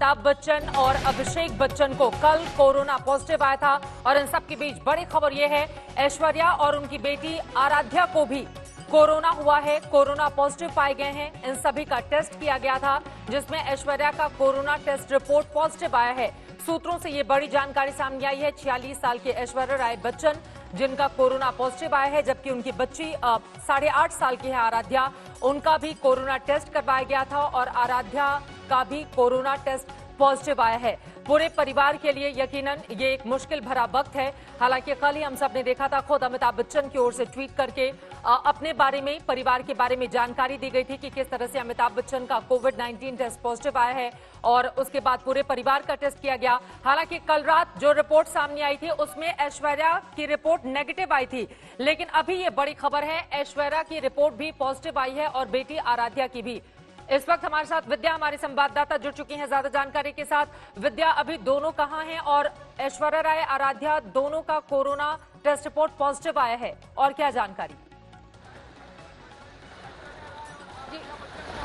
अमिताभ बच्चन और अभिषेक बच्चन को कल कोरोना पॉजिटिव आया था और इन सब के बीच बड़ी खबर यह है ऐश्वर्या और उनकी बेटी आराध्या को भी कोरोना हुआ है। कोरोना पॉजिटिव पाए गए हैं। इन सभी का टेस्ट किया गया था जिसमें ऐश्वर्या का कोरोना टेस्ट रिपोर्ट पॉजिटिव आया है। सूत्रों से ये बड़ी जानकारी सामने आई है। 46 साल के ऐश्वर्या राय बच्चन जिनका कोरोना पॉजिटिव आया है, जबकि उनकी बच्ची 8.5 साल की है आराध्या, उनका भी कोरोना टेस्ट करवाया गया था और आराध्या का भी कोरोना टेस्ट पॉजिटिव आया है। पूरे परिवार के लिए यकीनन ये एक मुश्किल भरा वक्त है। हालांकि कल ही हम सब ने देखा था, खुद अमिताभ बच्चन की ओर से ट्वीट करके अपने बारे में, परिवार के बारे में जानकारी दी गई थी कि किस तरह से अमिताभ बच्चन का कोविड-19 टेस्ट पॉजिटिव आया है और उसके बाद पूरे परिवार का टेस्ट किया गया। हालांकि कल रात जो रिपोर्ट सामने आई थी उसमें ऐश्वर्या की रिपोर्ट नेगेटिव आई थी, लेकिन अभी ये बड़ी खबर है, ऐश्वर्या की रिपोर्ट भी पॉजिटिव आई है और बेटी आराध्या की भी। इस वक्त हमारे साथ विद्या, हमारी संवाददाता, जुड़ चुकी हैं ज्यादा जानकारी के साथ। विद्या, अभी दोनों कहां हैं और ऐश्वर्या राय, आराध्या दोनों का कोरोना टेस्ट रिपोर्ट पॉजिटिव आया है और क्या जानकारी?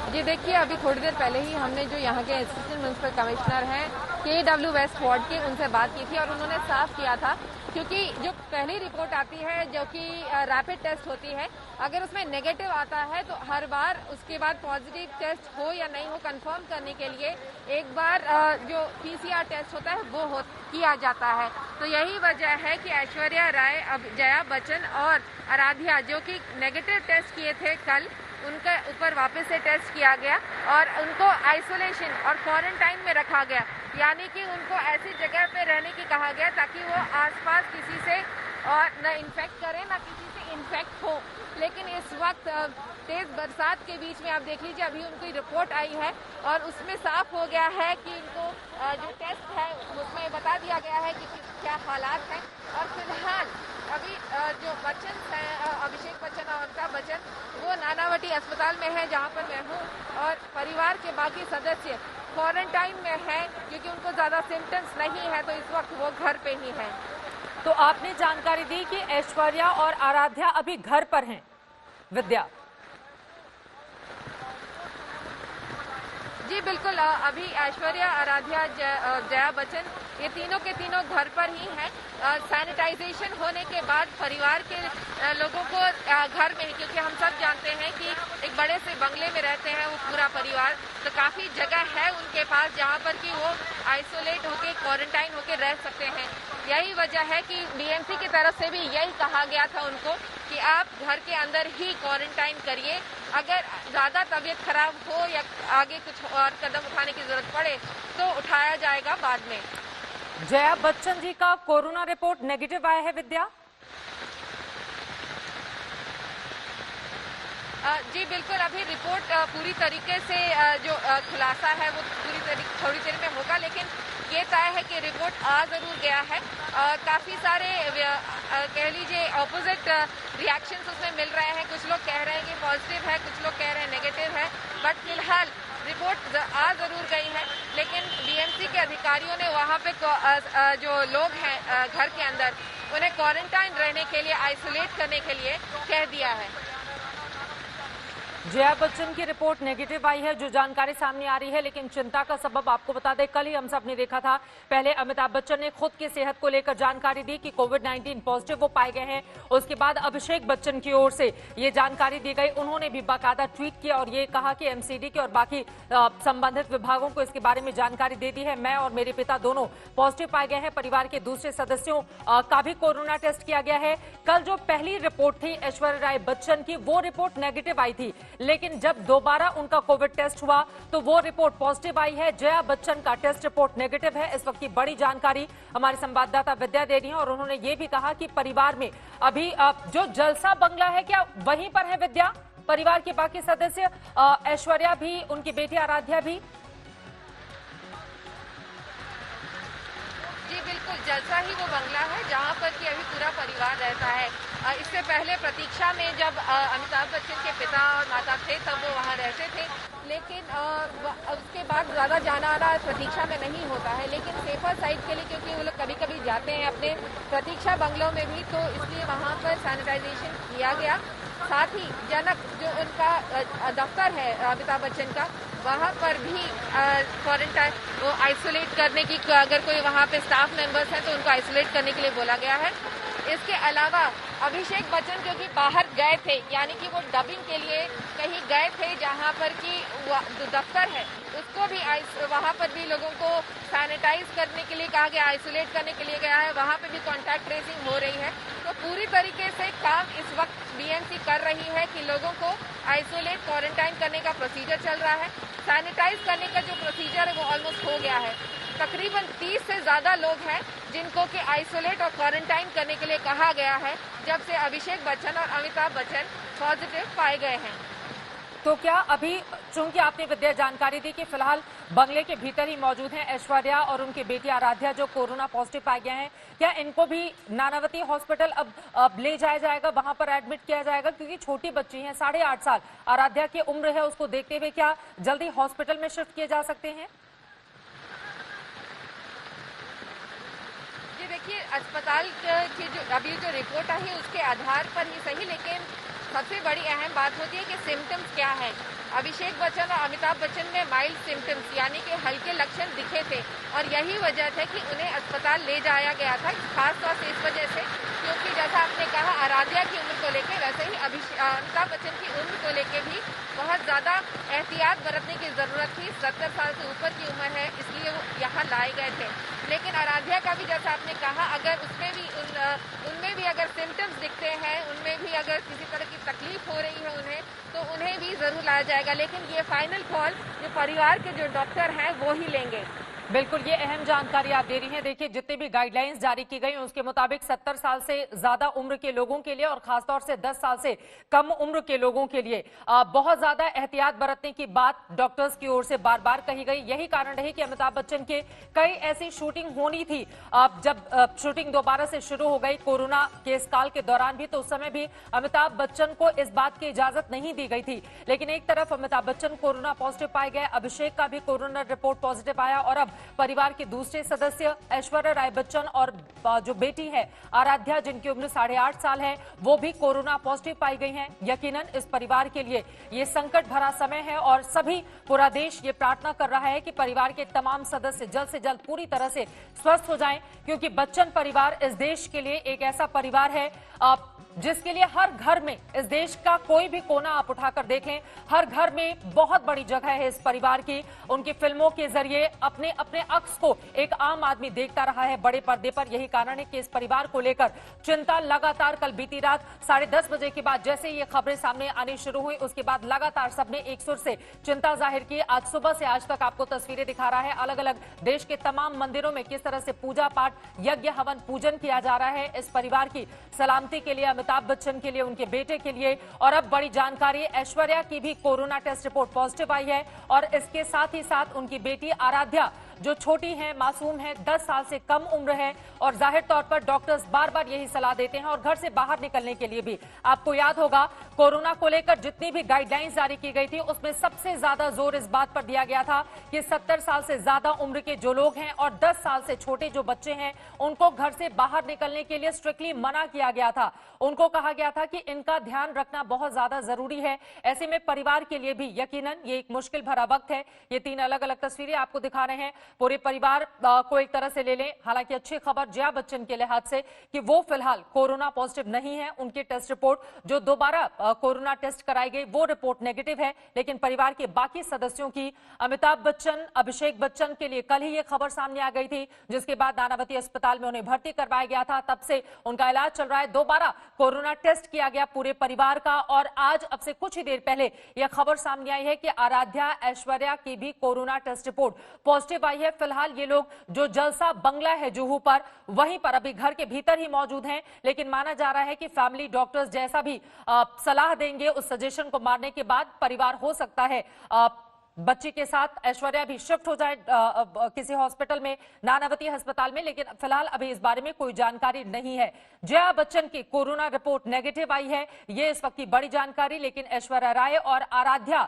जी देखिए, अभी थोड़ी देर पहले ही हमने जो यहाँ के असिस्टेंट म्युनिसिपल कमिश्नर हैं KW वेस्ट वार्ड के, उनसे बात की थी और उन्होंने साफ किया था, क्योंकि जो पहली रिपोर्ट आती है जो कि रैपिड टेस्ट होती है, अगर उसमें नेगेटिव आता है तो हर बार उसके बाद पॉजिटिव टेस्ट हो या नहीं हो कंफर्म करने के लिए एक बार जो PCR टेस्ट होता है वो किया जाता है। तो यही वजह है कि ऐश्वर्या राय, अब जया बच्चन और आराध्या जो कि नेगेटिव टेस्ट किए थे कल, उनके ऊपर वापस से टेस्ट किया गया और उनको आइसोलेशन और क्वारंटाइन में रखा गया, यानी कि उनको ऐसी जगह पे रहने की कहा गया ताकि वो आसपास किसी से और न इन्फेक्ट करें न किसी से इन्फेक्ट हो। लेकिन इस वक्त तेज बरसात के बीच में आप देख लीजिए, अभी उनकी रिपोर्ट आई है और उसमें साफ हो गया है कि इनको जो टेस्ट है उसमें बता दिया गया है कि क्या हालात हैं। और फिलहाल अभी जो बच्चन है, अभिषेक बच्चन और अमिताभ बच्चन, वो नानावटी अस्पताल में है जहाँ पर मैं हूँ, और परिवार के बाकी सदस्य क्वारंटाइन में है क्योंकि उनको ज़्यादा सिम्टम्स नहीं है, तो इस वक्त वो घर पे ही हैं। तो आपने जानकारी दी कि ऐश्वर्या और आराध्या अभी घर पर हैं। विद्या जी बिल्कुल, अभी ऐश्वर्या, आराध्या, जया बच्चन, ये तीनों के तीनों घर पर ही हैं। सैनिटाइजेशन होने के बाद परिवार के लोगों को घर में ही, क्योंकि हम सब जानते हैं कि एक बड़े से बंगले में रहते हैं वो पूरा परिवार, तो काफ़ी जगह है उनके पास जहाँ पर कि वो आइसोलेट होके, क्वारंटाइन होके रह सकते हैं। यही वजह है कि BMC की तरफ से भी यही कहा गया था उनको कि आप घर के अंदर ही क्वारंटाइन करिए, अगर ज़्यादा तबीयत खराब हो या आगे कुछ और कदम उठाने की जरूरत पड़े तो उठाया जाएगा बाद में। जया बच्चन जी का कोरोना रिपोर्ट नेगेटिव आया है। विद्या जी बिल्कुल, अभी रिपोर्ट पूरी तरीके से जो खुलासा है वो थोड़ी देर में होगा, लेकिन ये तय है कि रिपोर्ट आ जरूर गया है। काफ़ी सारे कह लीजिए ऑपोजिट रिएक्शंस उसमें मिल रहे हैं। कुछ लोग कह रहे हैं कि पॉजिटिव है, कुछ लोग कह रहे हैं नेगेटिव है, बट फिलहाल रिपोर्ट आ जरूर गई है। लेकिन BMC के अधिकारियों ने वहाँ पे जो लोग हैं घर के अंदर, उन्हें क्वारंटाइन रहने के लिए, आइसोलेट करने के लिए कह दिया है। जया बच्चन की रिपोर्ट नेगेटिव आई है, जो जानकारी सामने आ रही है, लेकिन चिंता का सबब आपको बता दें, कल ही हम सब ने देखा था, पहले अमिताभ बच्चन ने खुद की सेहत को लेकर जानकारी दी कि कोविड-19 पॉजिटिव वो पाए गए हैं। उसके बाद अभिषेक बच्चन की ओर से ये जानकारी दी गई, उन्होंने भी बाकायदा ट्वीट किया और ये कहा कि MCD के और बाकी संबंधित विभागों को इसके बारे में जानकारी दे दी है। मैं और मेरे पिता दोनों पॉजिटिव पाए गए हैं। परिवार के दूसरे सदस्यों का भी कोरोना टेस्ट किया गया है। कल जो पहली रिपोर्ट थी ऐश्वर्या राय बच्चन की, वो रिपोर्ट नेगेटिव आई थी, लेकिन जब दोबारा उनका कोविड टेस्ट हुआ तो वो रिपोर्ट पॉजिटिव आई है। जया बच्चन का टेस्ट रिपोर्ट नेगेटिव है। इस वक्त की बड़ी जानकारी हमारी संवाददाता विद्या दे रही है और उन्होंने ये भी कहा कि परिवार में अभी जो जलसा बंगला है, क्या वहीं पर है विद्या? परिवार के बाकी सदस्य, ऐश्वर्या भी, उनकी बेटी आराध्या भी? जी बिल्कुल, जलसा ही वो बंगला है जहाँ पर कि अभी पूरा परिवार रहता है। इससे पहले प्रतीक्षा में जब अमिताभ बच्चन के पिता और माता थे तब वो वहाँ रहते थे, लेकिन उसके बाद ज़्यादा जाना आना प्रतीक्षा में नहीं होता है। लेकिन सेफर साइड के लिए, क्योंकि वो लोग कभी कभी जाते हैं अपने प्रतीक्षा बंगलों में भी, तो इसलिए वहाँ पर सैनिटाइजेशन किया गया। साथ ही जनक जो उनका दफ्तर है अमिताभ बच्चन का, वहाँ पर भी क्वारंटाइन वो आइसोलेट करने की, अगर कोई वहाँ पे स्टाफ मेंबर्स हैं तो उनको आइसोलेट करने के लिए बोला गया है। इसके अलावा अभिषेक बच्चन क्योंकि बाहर गए थे, यानी कि वो डबिंग के लिए कहीं गए थे जहाँ पर कि जो दफ्तर है उसको भी वहाँ पर भी लोगों को सैनिटाइज करने के लिए कहा गया, आइसोलेट करने के लिए गया है। वहाँ पे भी कॉन्टैक्ट ट्रेसिंग हो रही है। तो पूरी तरीके से काम इस वक्त बीएमसी कर रही है कि लोगों को आइसोलेट क्वारंटाइन करने का प्रोसीजर चल रहा है। सैनिटाइज करने का जो प्रोसीजर है वो ऑलमोस्ट हो गया है। तकरीबन 30 से ज्यादा लोग हैं जिनको कि आइसोलेट और क्वारंटाइन करने के लिए कहा गया है जब से अभिषेक बच्चन और अमिताभ बच्चन पॉजिटिव पाए गए हैं। तो क्या अभी चूंकि आपने विद्या जानकारी दी कि फिलहाल बंगले के भीतर ही मौजूद हैं ऐश्वर्या और उनकी बेटी आराध्या जो कोरोना पॉजिटिव पाए गए हैं, क्या इनको भी नानावती हॉस्पिटल अब ले जाया जाएगा, वहां पर एडमिट किया जाएगा? क्योंकि छोटी बच्ची हैं, 8.5 साल आराध्या की उम्र है, उसको देखते हुए क्या जल्दी हॉस्पिटल में शिफ्ट किए जा सकते हैं? जी देखिए, अस्पताल की जो अभी जो रिपोर्ट आई है उसके आधार पर ही सही, लेकिन सबसे बड़ी अहम बात होती है कि सिम्टम्स क्या है। अभिषेक बच्चन और अमिताभ बच्चन में माइल्ड सिम्टम्स यानी कि हल्के लक्षण दिखे थे और यही वजह थी कि उन्हें अस्पताल ले जाया गया था, खासतौर से इस वजह से क्योंकि जैसा आपने कहा आराध्या की उम्र को लेकर, वैसे ही अमिताभ बच्चन की उम्र को लेकर भी बहुत ज़्यादा एहतियात बरतने की ज़रूरत थी। 70 साल से ऊपर की उम्र है, इसलिए वो यहाँ लाए गए थे। लेकिन आराध्या का भी जैसा आपने कहा, अगर उनमें भी अगर सिम्टम्स दिखते हैं, उनमें भी अगर किसी तरह की तकलीफ हो रही है उन्हें, तो उन्हें भी जरूर लाया जाएगा। लेकिन ये फाइनल कॉल जो परिवार के जो डॉक्टर हैं वो ही लेंगे। बिल्कुल, ये अहम जानकारी आप दे रही हैं। देखिए, जितनी भी गाइडलाइंस जारी की गई उसके मुताबिक 70 साल से ज्यादा उम्र के लोगों के लिए और खासतौर से 10 साल से कम उम्र के लोगों के लिए बहुत ज्यादा एहतियात बरतने की बात डॉक्टर्स की ओर से बार बार कही गई। यही कारण रही कि अमिताभ बच्चन के कई ऐसी शूटिंग होनी थी जब शूटिंग दोबारा से शुरू हो गई कोरोना के इस काल के दौरान भी, तो उस समय भी अमिताभ बच्चन को इस बात की इजाजत नहीं दी गई थी। लेकिन एक तरफ अमिताभ बच्चन कोरोना पॉजिटिव पाए गए, अभिषेक का भी कोरोना रिपोर्ट पॉजिटिव आया और अब परिवार के दूसरे सदस्य ऐश्वर्या राय बच्चन और जो बेटी है आराध्या जिनकी उम्र 8.5 साल है वो भी कोरोना पॉजिटिव पाई गई हैं। यकीनन इस परिवार के लिए ये संकट भरा समय है और पूरा देश ये प्रार्थना कर रहा है कि परिवार के तमाम सदस्य जल्द से जल्द पूरी तरह से स्वस्थ हो जाएं, क्योंकि बच्चन परिवार इस देश के लिए एक ऐसा परिवार है जिसके लिए हर घर में, इस देश का कोई भी कोना आप उठाकर देखें, हर घर में बहुत बड़ी जगह है इस परिवार की। उनकी फिल्मों के जरिए अपने अपने अक्स को एक आम आदमी देखता रहा है बड़े पर्दे पर। यही कारण है कि इस परिवार को लेकर चिंता लगातार कल बीती रात 10:30 बजे के बाद जैसे ये खबरें सामने आनी शुरू हुई उसके बाद लगातार सबने एक सुर से चिंता जाहिर की। आज सुबह से आज तक आपको तस्वीरें दिखा रहा है अलग अलग देश के तमाम मंदिरों में किस तरह से पूजा पाठ, यज्ञ हवन, पूजन किया जा रहा है इस परिवार की सलामती के लिए, अमिताभ बच्चन के लिए, उनके बेटे के लिए। और अब बड़ी जानकारी, ऐश्वर्या की भी कोरोना टेस्ट रिपोर्ट पॉजिटिव आई है और इसके साथ ही साथ उनकी बेटी आराध्या जो छोटी है, मासूम है, 10 साल से कम उम्र है और जाहिर तौर पर डॉक्टर्स बार बार यही सलाह देते हैं और घर से बाहर निकलने के लिए भी। आपको याद होगा कोरोना को लेकर जितनी भी गाइडलाइंस जारी की गई थी उसमें सबसे ज्यादा जोर इस बात पर दिया गया था कि 70 साल से ज्यादा उम्र के जो लोग हैं और 10 साल से छोटे जो बच्चे हैं उनको घर से बाहर निकलने के लिए स्ट्रिक्टली मना किया गया था। उनको कहा गया था कि इनका ध्यान रखना बहुत ज्यादा जरूरी है। ऐसे में परिवार के लिए भी यकीनन ये एक मुश्किल भरा वक्त है। ये 3 अलग अलग तस्वीरें आपको दिखा रहे हैं। पूरे परिवार को एक तरह से ले लें, हालांकि अच्छी खबर जया बच्चन के लिहाज से कि वो फिलहाल कोरोना पॉजिटिव नहीं है। उनकी टेस्ट रिपोर्ट जो दोबारा कोरोना टेस्ट कराई गई वो रिपोर्ट नेगेटिव है। लेकिन परिवार के बाकी सदस्यों की, अमिताभ बच्चन, अभिषेक बच्चन के लिए कल ही ये खबर सामने आ गई थी, जिसके बाद नानावती अस्पताल में उन्हें भर्ती करवाया गया था। तब से उनका इलाज चल रहा है। दोबारा कोरोना टेस्ट किया गया पूरे परिवार का और आज अब से कुछ ही देर पहले यह खबर सामने आई है कि आराध्या, ऐश्वर्या की भी कोरोना टेस्ट रिपोर्ट पॉजिटिव आई है। फिलहाल ये लोग जो जलसा बंगला है जुहू पर, वहीं पर अभी घर के भीतर ही मौजूद हैं। लेकिन माना जा रहा है कि फैमिली डॉक्टर्स जैसा भी सलाह देंगे उस सजेशन को मानने के बाद परिवार हो सकता है बच्ची के साथ ऐश्वर्या भी शिफ्ट हो जाए किसी हॉस्पिटल में, नानावती अस्पताल में। लेकिन फिलहाल अभी इस बारे में कोई जानकारी नहीं है। जया बच्चन की कोरोना रिपोर्ट नेगेटिव आई है, ये इस वक्त की बड़ी जानकारी। लेकिन ऐश्वर्या राय और आराध्या,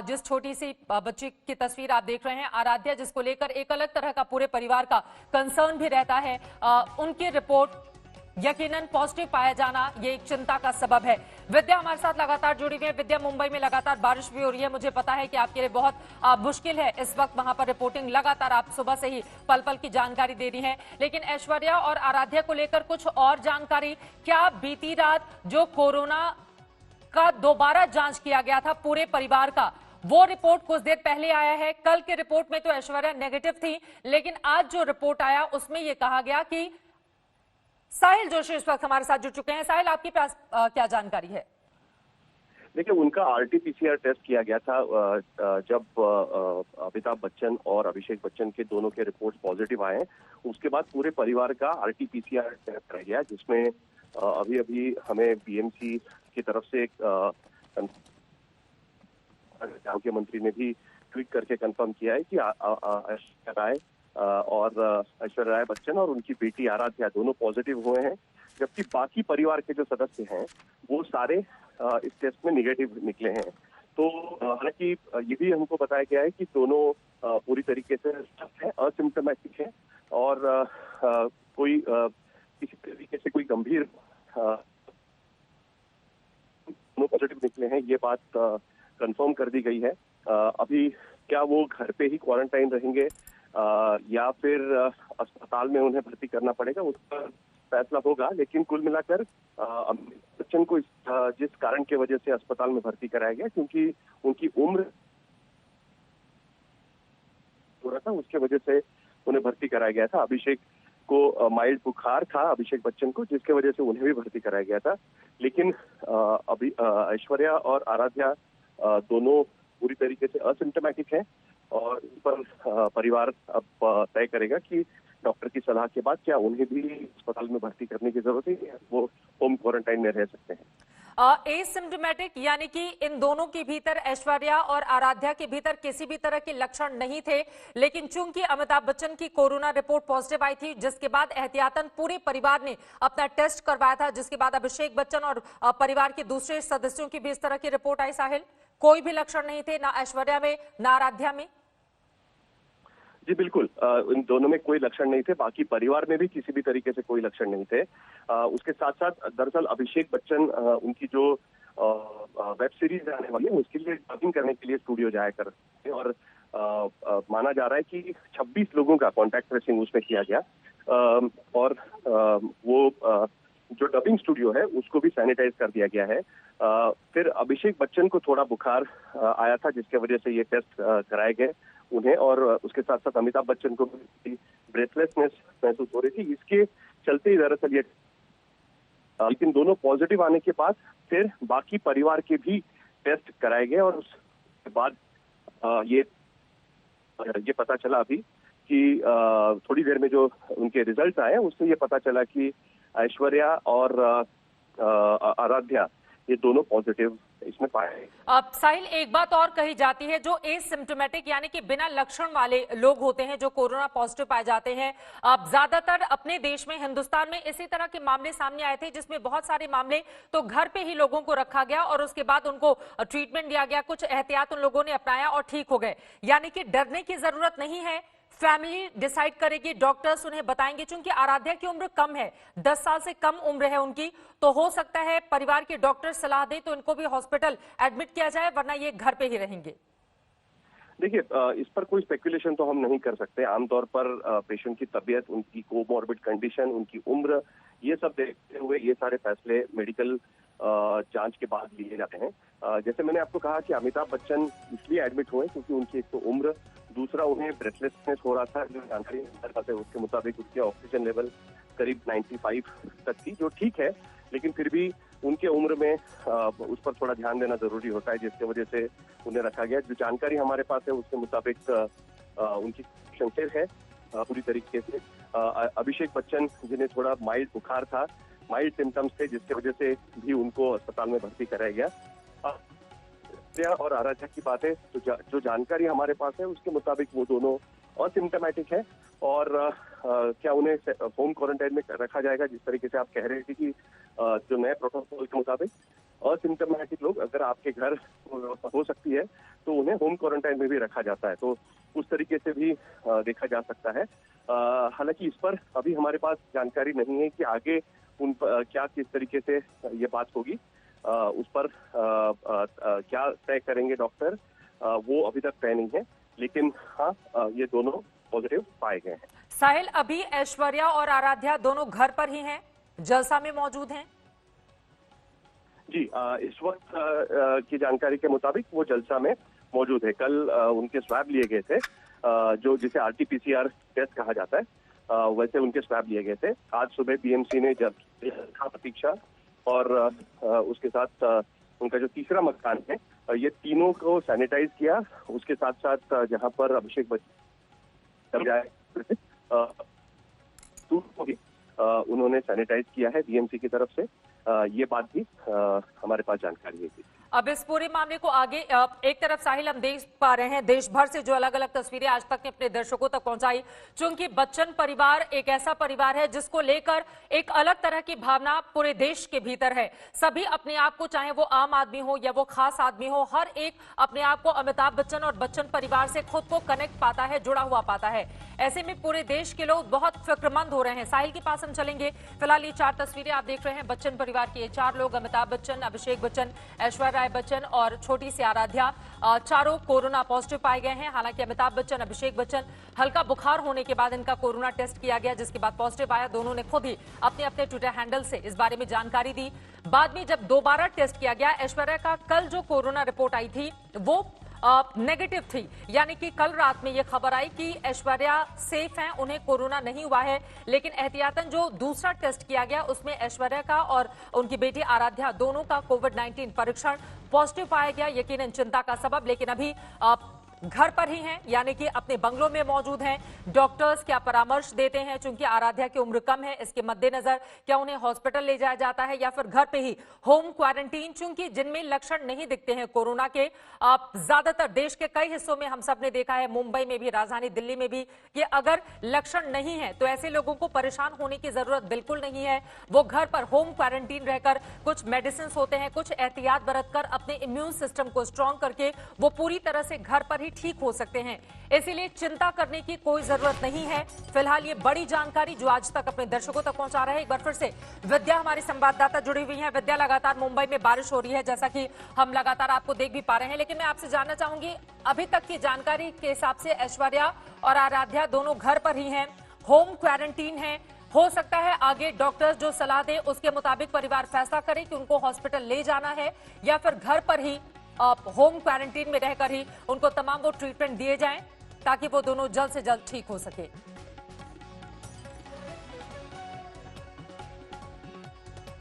जिस छोटी सी बच्ची की तस्वीर आप देख रहे हैं, आराध्या, जिसको लेकर एक अलग तरह का पूरे परिवार का कंसर्न भी रहता है, उनकी रिपोर्ट यकीनन पॉजिटिव पाया जाना ये एक चिंता का सबब है। विद्या हमारे साथ लगातार जुड़ी हुई है। विद्या, मुंबई में लगातार बारिश भी हो रही है, मुझे पता है कि आपके लिए बहुत मुश्किल है इस वक्त वहां पर रिपोर्टिंग। लगातार आप सुबह से ही पल पल की जानकारी दे रही हैं, लेकिन ऐश्वर्या और आराध्या को लेकर कुछ और जानकारी। क्या बीती रात जो कोरोना का दोबारा जांच किया गया था पूरे परिवार का, वो रिपोर्ट कुछ देर पहले आया है? कल के रिपोर्ट में तो ऐश्वर्या नेगेटिव थी, लेकिन आज जो रिपोर्ट आया उसमें यह कहा गया कि साहिल जोशी इस वक्त हमारे साथ जुड़ चुके हैं। साहिल, आपके पास क्या जानकारी है? देखिए, उनका आरटी-पीसीआर टेस्ट किया गया था जब अमिताभ बच्चन और अभिषेक बच्चन के दोनों के रिपोर्ट्स पॉजिटिव आए हैं। उसके बाद पूरे परिवार का आरटी-पीसीआर टेस्ट कराया गया, जिसमें अभी अभी हमें बीएमसी की तरफ से आरोग्य मंत्री ने भी ट्वीट करके कंफर्म किया है कि ऐश्वर्या राय और ऐश्वर्या राय बच्चन और उनकी बेटी आराध्या दोनों पॉजिटिव हुए हैं, जबकि बाकी परिवार के जो सदस्य हैं वो सारे इस टेस्ट में निगेटिव निकले हैं। तो हालांकि ये भी हमको बताया गया है कि दोनों पूरी तरीके से असिम्टोमेटिक है और कोई किसी तरीके से कोई गंभीर दोनों पॉजिटिव निकले हैं, ये बात कंफर्म कर दी गई है। अभी क्या वो घर पे ही क्वारंटाइन रहेंगे या फिर अस्पताल में उन्हें भर्ती करना पड़ेगा, उस पर फैसला होगा। लेकिन कुल मिलाकर अमिताभ बच्चन को जिस कारण की वजह से अस्पताल में भर्ती कराया गया, क्योंकि उनकी उम्र हो रहा था, उसके वजह से उन्हें भर्ती कराया गया था। अभिषेक को माइल्ड बुखार था, अभिषेक बच्चन को, जिसके वजह से उन्हें भी भर्ती कराया गया था। लेकिन अभी ऐश्वर्या और आराध्या दोनों पूरी तरीके से असिम्टोमेटिक हैं और इस पर परिवार अब तय करेगा कि डॉक्टर की सलाह के बाद क्या उन्हें भी अस्पताल में भर्ती करने की जरूरत है या वो होम क्वारंटाइन में रह सकते हैं। एसिम्टोमेटिक यानी कि इन दोनों के भीतर, ऐश्वर्या और आराध्या के भीतर किसी भी तरह के लक्षण नहीं थे, लेकिन चूंकि अमिताभ बच्चन की कोरोना रिपोर्ट पॉजिटिव आई थी, जिसके बाद एहतियातन पूरे परिवार ने अपना टेस्ट करवाया था, जिसके बाद अभिषेक बच्चन और परिवार के दूसरे सदस्यों की भी इस तरह की रिपोर्ट आई। साहिल, कोई भी लक्षण नहीं थे, ना ऐश्वर्या में ना आराध्या में? जी बिल्कुल, इन दोनों में कोई लक्षण नहीं थे, बाकी परिवार में भी किसी भी तरीके से कोई लक्षण नहीं थे। उसके साथ साथ दरअसल अभिषेक बच्चन उनकी जो वेब सीरीज आने वाली है उसके लिए डबिंग करने के लिए स्टूडियो जाया करते हैं और माना जा रहा है कि 26 लोगों का कॉन्टैक्ट ट्रेसिंग उसमें किया गया और वो जो डबिंग स्टूडियो है उसको भी सैनिटाइज कर दिया गया है। फिर अभिषेक बच्चन को थोड़ा बुखार आया था, जिसके वजह से ये टेस्ट कराए गए उन्हें, और उसके साथ साथ अमिताभ बच्चन को भी ब्रेथलेसनेस महसूस हो रही थी। इसके चलते ही दरअसल ये, लेकिन दोनों पॉजिटिव आने के बाद फिर बाकी परिवार के भी टेस्ट कराए गए और उसके बाद ये पता चला अभी कि थोड़ी देर में जो उनके रिजल्ट आए उससे ये पता चला कि ऐश्वर्या और आराध्या ये दोनों पॉजिटिव इसमें पाए। अब साहिल, एक बात और कही जाती है, जो एसिम्टोमेटिक यानी कि बिना लक्षण वाले लोग होते हैं जो कोरोना पॉजिटिव पाए जाते हैं, अब ज्यादातर अपने देश में, हिंदुस्तान में इसी तरह के मामले सामने आए थे, जिसमें बहुत सारे मामले तो घर पे ही लोगों को रखा गया और उसके बाद उनको ट्रीटमेंट दिया गया, कुछ एहतियात उन लोगों ने अपनाया और ठीक हो गए। यानी कि डरने की जरूरत नहीं है, फैमिली डिसाइड करेगी, डॉक्टर्स उन्हें बताएंगे। चूंकि आराध्या की उम्र कम है, 10 साल से कम उम्र है उनकी, तो हो सकता है परिवार के डॉक्टर सलाह दें तो इनको भी हॉस्पिटल एडमिट किया जाए, वरना ये घर पे ही रहेंगे। देखिए, इस पर कोई स्पेकुलेशन तो हम नहीं कर सकते। आमतौर पर पेशेंट की तबीयत, उनकी कोमॉर्बिड कंडीशन, उनकी उम्र, ये सब देखते हुए ये सारे फैसले मेडिकल जांच के बाद लिए जाते हैं। जैसे मैंने आपको कहा कि अमिताभ बच्चन इसलिए एडमिट हुए क्योंकि उनकी एक तो उम्र, दूसरा उन्हें ब्रेथलेसनेस हो रहा था। जो जानकारी है उसके मुताबिक उसके ऑक्सीजन लेवल करीब 95 तक थी, जो ठीक है, लेकिन फिर भी उनके उम्र में उस पर थोड़ा ध्यान देना जरूरी होता है, जिसकी वजह से उन्हें रखा गया। जो जानकारी हमारे पास है उसके मुताबिक उनकी संशय है पूरी तरीके से। अभिषेक बच्चन, जिन्हें थोड़ा माइल्ड बुखार था, माइल्ड सिम्टम्स थे, जिसकी वजह से भी उनको अस्पताल में भर्ती कराया गया। और आराध्या की बात है तो जो जानकारी हमारे पास है उसके मुताबिक वो दोनों असिम्टोमेटिक है और क्या उन्हें होम क्वारंटाइन में रखा जाएगा, जिस तरीके से आप कह रहे थे कि जो नए प्रोटोकॉल के मुताबिक असिम्टोमेटिक लोग अगर आपके घर हो सकती है तो उन्हें होम क्वारंटाइन में भी रखा जाता है, तो उस तरीके से भी देखा जा सकता है। हालांकि इस पर अभी हमारे पास जानकारी नहीं है कि आगे क्या किस तरीके से ये बात होगी, उस पर क्या तय करेंगे डॉक्टर, वो अभी तक तय नहीं है। लेकिन हाँ, ये दोनों पॉजिटिव पाए गए हैं। साहिल, अभी ऐश्वर्या और आराध्या दोनों घर पर ही हैं, जलसा में मौजूद हैं? जी, इस वक्त की जानकारी के मुताबिक वो जलसा में मौजूद है। कल उनके स्वैब लिए गए थे, जो जिसे RT-PCR टेस्ट कहा जाता है, वैसे उनके स्वैब लिए गए थे। आज सुबह BMC ने जब प्रतीक्षा और उसके साथ उनका जो तीसरा मकान है, ये तीनों को सैनिटाइज किया। उसके साथ साथ जहां पर अभिषेक बच्चन जाए को भी उन्होंने सैनिटाइज किया है BMC की तरफ से। ये बात भी हमारे पास जानकारी है। अब इस पूरे मामले को आगे एक तरफ साहिल हम देख पा रहे हैं देश भर से जो अलग अलग तस्वीरें आज तक ने अपने दर्शकों तक पहुंचाई, क्योंकि बच्चन परिवार एक ऐसा परिवार है जिसको लेकर एक अलग तरह की भावना पूरे देश के भीतर है। सभी अपने आप को, चाहे वो आम आदमी हो या वो खास आदमी हो, हर एक अपने आप को अमिताभ बच्चन और बच्चन परिवार से खुद को कनेक्ट पाता है, जुड़ा हुआ पाता है। ऐसे में पूरे देश के लोग बहुत फिक्रमंद हो रहे हैं। साहिल के पास हम चलेंगे। फिलहाल ये 4 तस्वीरें आप देख रहे हैं बच्चन परिवार के। ये 4 लोग, अमिताभ बच्चन, अभिषेक बच्चन, ऐश्वर्या बच्चन और छोटी सी आराध्या, चारों कोरोना पॉजिटिव पाए गए हैं। हालांकि अमिताभ बच्चन, अभिषेक बच्चन, हल्का बुखार होने के बाद इनका कोरोना टेस्ट किया गया, जिसके बाद पॉजिटिव आया। दोनों ने खुद ही अपने अपने ट्विटर हैंडल से इस बारे में जानकारी दी। बाद में जब दोबारा टेस्ट किया गया, ऐश्वर्या का कल जो कोरोना रिपोर्ट आई थी वो नेगेटिव थी, यानी कि कल रात में यह खबर आई कि ऐश्वर्या सेफ हैं, उन्हें कोरोना नहीं हुआ है। लेकिन एहतियातन जो दूसरा टेस्ट किया गया उसमें ऐश्वर्या का और उनकी बेटी आराध्या दोनों का कोविड-19 परीक्षण पॉजिटिव पाया गया। यकीनन चिंता का सबब। लेकिन अभी घर पर ही हैं, यानी कि अपने बंगलों में मौजूद हैं। डॉक्टर्स क्या परामर्श देते हैं, चूंकि आराध्या की उम्र कम है, इसके मद्देनजर क्या उन्हें हॉस्पिटल ले जाया जाता है या फिर घर पे ही होम क्वारंटीन, चूंकि जिनमें लक्षण नहीं दिखते हैं कोरोना के। ज्यादातर देश के कई हिस्सों में हम सब ने देखा है, मुंबई में भी, राजधानी दिल्ली में भी, कि अगर लक्षण नहीं है तो ऐसे लोगों को परेशान होने की जरूरत बिल्कुल नहीं है। वो घर पर होम क्वारंटीन रहकर कुछ मेडिसिन होते हैं, कुछ एहतियात बरतकर अपने इम्यून सिस्टम को स्ट्रांग करके वो पूरी तरह से घर पर ही ठीक हो सकते हैं। इसीलिए चिंता करने की कोई जरूरत नहीं है। फिलहाल ये बड़ी जानकारी जो आज तक अपने दर्शकों तक पहुंचा रहे हैं। एक बार फिर से विद्या हमारी संवाददाता जुड़ी हुई है। विद्या, लगातार मुंबई में बारिश हो रही है, जैसा कि हम लगातार आपको देख भी पा रहे हैं, लेकिन मैं आपसे जानना चाहूंगी, अभी तक की जानकारी के हिसाब से ऐश्वर्या और आराध्या दोनों घर पर ही हैं, होम क्वारंटीन है। हो सकता है आगे डॉक्टर्स जो सलाह दे उसके मुताबिक परिवार फैसला करे कि उनको हॉस्पिटल ले जाना है या फिर घर पर ही होम क्वारंटीन में रहकर ही उनको तमाम वो ट्रीटमेंट दिए जाएं ताकि वो दोनों जल्द से जल्द ठीक हो सके।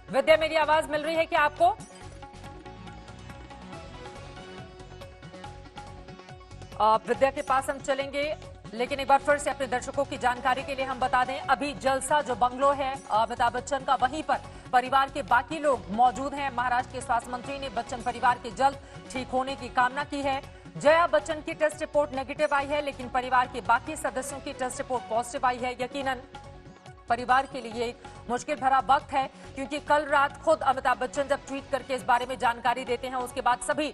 विद्या, मेरी आवाज मिल रही है क्या आपको? विद्या के पास हम चलेंगे, लेकिन एक बार फिर से अपने दर्शकों की जानकारी के लिए हम बता दें, अभी जलसा जो बंगलो है अमिताभ बच्चन का, वहीं पर परिवार के बाकी लोग मौजूद हैं। महाराष्ट्र के स्वास्थ्य मंत्री ने बच्चन परिवार के जल्द ठीक होने की कामना की है। जया बच्चन की टेस्ट रिपोर्ट नेगेटिव आई है, लेकिन परिवार के बाकी सदस्यों की टेस्ट रिपोर्ट पॉजिटिव आई है। यकीनन परिवार के लिए एक मुश्किल भरा वक्त है, क्योंकि कल रात खुद अमिताभ बच्चन जब ट्वीट करके इस बारे में जानकारी देते हैं, उसके बाद सभी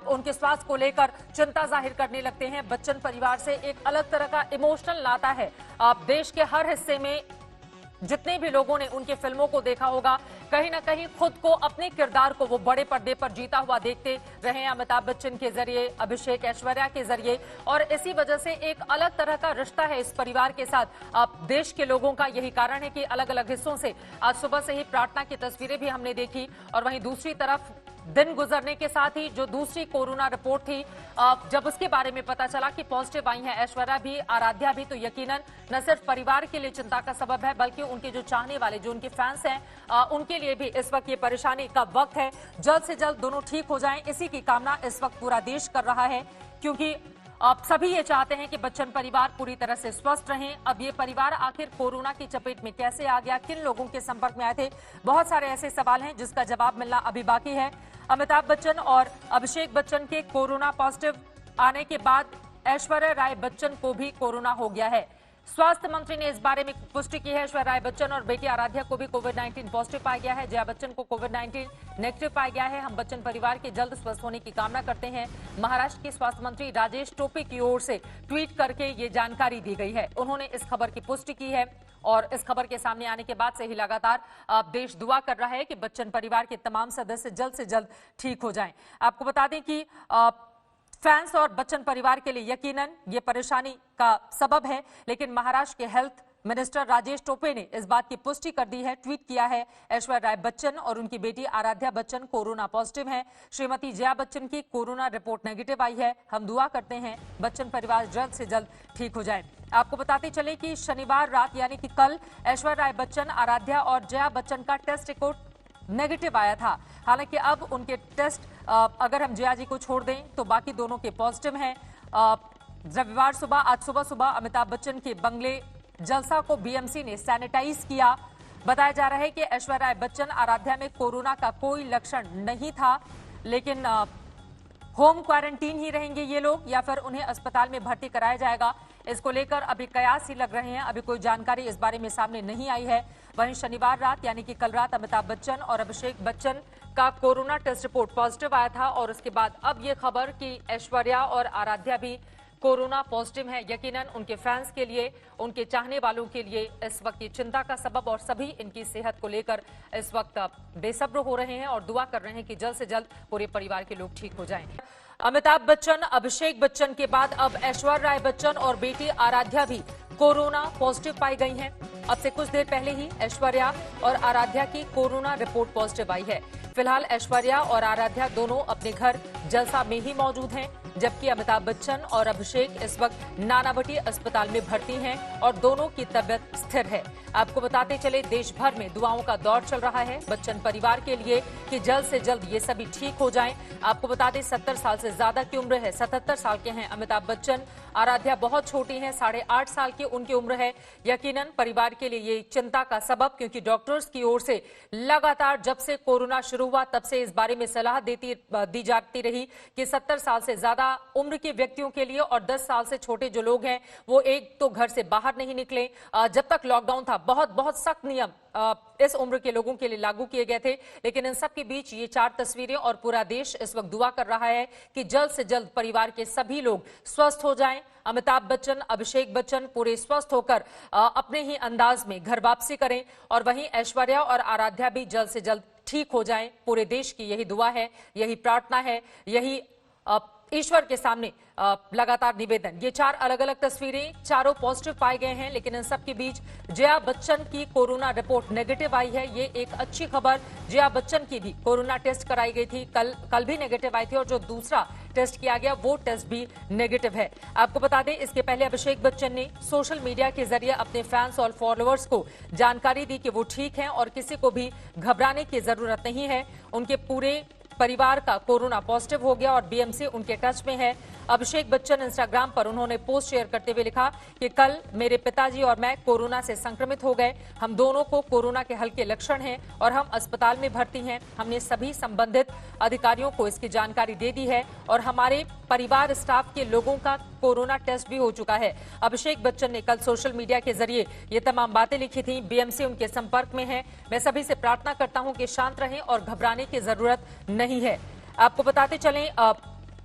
उनके स्वास्थ्य को लेकर चिंता जाहिर करने लगते हैं। बच्चन परिवार से एक अलग तरह का इमोशनल नाता है। देश के हर हिस्से में जितने भी लोगों ने उनके फिल्मों को देखा होगा, कहीं ना कहीं खुद को, अपने किरदार को वो बड़े पर्दे पर जीता हुआ देखते रहे हैं अमिताभ बच्चन के जरिए, अभिषेक, ऐश्वर्या के जरिए, और इसी वजह से एक अलग तरह का रिश्ता है इस परिवार के साथ देश के लोगों का। यही कारण है कि अलग अलग हिस्सों से आज सुबह से ही प्रार्थना की तस्वीरें भी हमने देखी, और वहीं दूसरी तरफ दिन गुजरने के साथ ही जो दूसरी कोरोना रिपोर्ट थी, जब उसके बारे में पता चला कि पॉजिटिव आई है ऐश्वर्या भी, आराध्या भी, तो यकीनन न सिर्फ परिवार के लिए चिंता का सबब है, बल्कि उनके जो चाहने वाले, जो उनके फैंस हैं, उनके लिए भी इस वक्त ये परेशानी का वक्त है। जल्द से जल्द दोनों ठीक हो जाएं, इसी की कामना इस वक्त पूरा देश कर रहा है, क्योंकि आप सभी ये चाहते हैं कि बच्चन परिवार पूरी तरह से स्वस्थ रहें। अब ये परिवार आखिर कोरोना की चपेट में कैसे आ गया, किन लोगों के संपर्क में आए थे, बहुत सारे ऐसे सवाल हैं जिसका जवाब मिलना अभी बाकी है। अमिताभ बच्चन और अभिषेक बच्चन के कोरोना पॉजिटिव आने के बाद ऐश्वर्या राय बच्चन को भी कोरोना हो गया है। स्वास्थ्य मंत्री ने इस बारे में पुष्टि की है। ऐश्वर्या राय बच्चन और बेटी आराध्या को भी कोविड-19 पॉजिटिव पाया गया है। जया बच्चन को कोविड-19 नेगेटिव पाया गया है। हम बच्चन परिवार के जल्द स्वस्थ होने की कामना करते हैं। महाराष्ट्र के स्वास्थ्य मंत्री राजेश टोपे की ओर से ट्वीट करके ये जानकारी दी गई है। उन्होंने इस खबर की पुष्टि की है और इस खबर के सामने आने के बाद से ही लगातार देश दुआ कर रहा है कि बच्चन परिवार के तमाम सदस्य जल्द से जल्द ठीक हो जाएं। आपको बता दें कि फैंस और बच्चन परिवार के लिए यकीनन ये परेशानी का सबब है, लेकिन महाराष्ट्र के हेल्थ मिनिस्टर राजेश टोपे ने इस बात की पुष्टि कर दी है, ट्वीट किया है। ऐश्वर्या राय बच्चन और उनकी बेटी आराध्या बच्चन कोरोना पॉजिटिव हैं। श्रीमती जया बच्चन की कोरोना रिपोर्ट नेगेटिव आई है। हम दुआ करते हैं बच्चन परिवार जल्द से जल्द ठीक हो जाए। आपको बताते चले कि शनिवार रात यानी कि कल ऐश्वर्या राय बच्चन, आराध्या और जया बच्चन का टेस्ट रिपोर्ट नेगेटिव आया था। हालांकि अब उनके टेस्ट अगर हम जया जी को छोड़ दें तो बाकी दोनों के पॉजिटिव हैं। रविवार सुबह आज सुबह अमिताभ बच्चन के बंगले जलसा को बीएमसी ने सैनिटाइज किया। बताया जा रहा है कि ऐश्वर्या राय बच्चन, आराध्या में कोरोना का कोई लक्षण नहीं था, लेकिन होम क्वारंटीन ही रहेंगे ये लोग या फिर उन्हें अस्पताल में भर्ती कराया जाएगा। इसको लेकर अभी कयास ही लग रहे हैं। अभी कोई जानकारी इस बारे में सामने नहीं आई है। वहीं शनिवार रात यानी कि कल रात अमिताभ बच्चन और अभिषेक बच्चन का कोरोना टेस्ट रिपोर्ट पॉजिटिव आया था और उसके बाद अब ये खबर कि ऐश्वर्या और आराध्या भी कोरोना पॉजिटिव है, यकीनन उनके फैंस के लिए, उनके चाहने वालों के लिए इस वक्त ये चिंता का सबब और सभी इनकी सेहत को लेकर इस वक्त बेसब्र हो रहे हैं और दुआ कर रहे हैं कि जल्द से जल्द पूरे परिवार के लोग ठीक हो जाएं। अमिताभ बच्चन, अभिषेक बच्चन के बाद अब ऐश्वर्या राय बच्चन और बेटी आराध्या भी कोरोना पॉजिटिव पाई गई हैं। अब से कुछ देर पहले ही ऐश्वर्या और आराध्या की कोरोना रिपोर्ट पॉजिटिव आई है। फिलहाल ऐश्वर्या और आराध्या दोनों अपने घर जलसा में ही मौजूद हैं, जबकि अमिताभ बच्चन और अभिषेक इस वक्त नानावटी अस्पताल में भर्ती हैं और दोनों की तबियत स्थिर है। आपको बताते चले देश भर में दुआओं का दौर चल रहा है बच्चन परिवार के लिए कि जल्द से जल्द ये सभी ठीक हो जाएं। आपको बता दें 70 साल से ज्यादा की उम्र है, 77 साल के हैं अमिताभ बच्चन। आराध्या बहुत छोटी हैं, 8.5 साल की उनकी उम्र है। यकीनन परिवार के लिए ये चिंता का सबब, क्योंकि डॉक्टर्स की ओर से लगातार जब से कोरोना शुरू हुआ तब से इस बारे में सलाह दी जाती रही कि 70 साल से ज्यादा उम्र के व्यक्तियों के लिए और 10 साल से छोटे जो लोग हैं वो एक तो घर से बाहर नहीं निकले। जब तक लॉकडाउन था बहुत सख्त नियम इस उम्र के लोगों के लिए लागू किए गए थे, लेकिन इन सब के बीच ये 4 तस्वीरें और पूरा देश इस वक्त दुआ कर रहा है कि जल्द से जल्द परिवार के सभी लोग स्वस्थ हो जाएं। अमिताभ बच्चन, अभिषेक बच्चन पूरे स्वस्थ होकर अपने ही अंदाज में घर वापसी करें और वहीं ऐश्वर्या और आराध्या भी जल्द से जल्द ठीक हो जाएं। पूरे देश की यही दुआ है, यही प्रार्थना है, यही ईश्वर के सामने लगातार निवेदन। ये 4 अलग अलग तस्वीरें, चारों पॉजिटिव पाए गए हैं, लेकिन इन सब के बीच जया बच्चन की कोरोना रिपोर्ट नेगेटिव आई है। ये एक अच्छी खबर। जया बच्चन की भी कोरोना टेस्ट कराई गई थी, कल भी नेगेटिव आई थी और जो दूसरा टेस्ट किया गया वो टेस्ट भी नेगेटिव है। आपको बता दें इसके पहले अभिषेक बच्चन ने सोशल मीडिया के जरिए अपने फैंस और फॉलोअर्स को जानकारी दी कि वो ठीक हैं और किसी को भी घबराने की जरूरत नहीं है। उनके पूरे परिवार का कोरोना पॉजिटिव हो गया और बीएमसी उनके टच में है। अभिषेक बच्चन इंस्टाग्राम पर उन्होंने पोस्ट शेयर करते हुए लिखा कि कल मेरे पिताजी और मैं कोरोना से संक्रमित हो गए। हम दोनों को कोरोना के हल्के लक्षण हैं और हम अस्पताल में भर्ती हैं। हमने सभी संबंधित अधिकारियों को इसकी जानकारी दे दी है और हमारे परिवार स्टाफ के लोगों का कोरोना टेस्ट भी हो चुका है। अभिषेक बच्चन ने कल सोशल मीडिया के जरिए ये तमाम बातें लिखी थी। बीएमसी उनके संपर्क में है। मैं सभी से प्रार्थना करता हूं कि शांत रहें और घबराने की जरूरत नहीं है। आपको बताते चलें